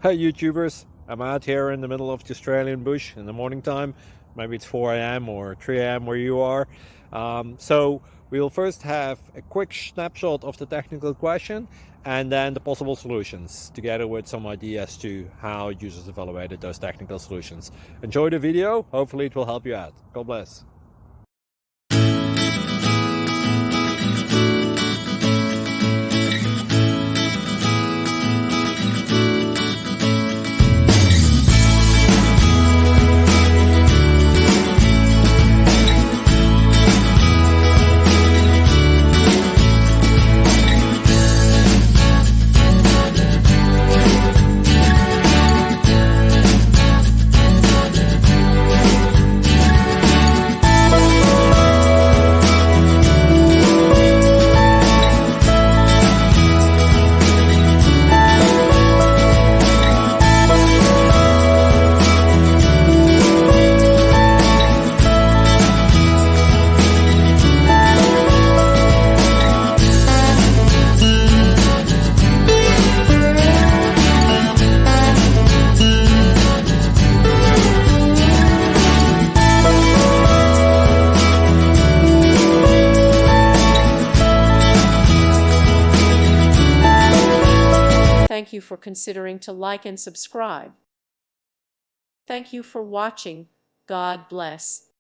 Hey YouTubers, I'm out here in the middle of the Australian bush in the morning time. Maybe it's 4 a.m. or 3 a.m. where you are. So we'll first have a quick snapshot of the technical question and then the possible solutions, together with some ideas to how users evaluated those technical solutions. Enjoy the video, hopefully it will help you out. God bless. Thank you for considering to like and subscribe. Thank you for watching. God bless.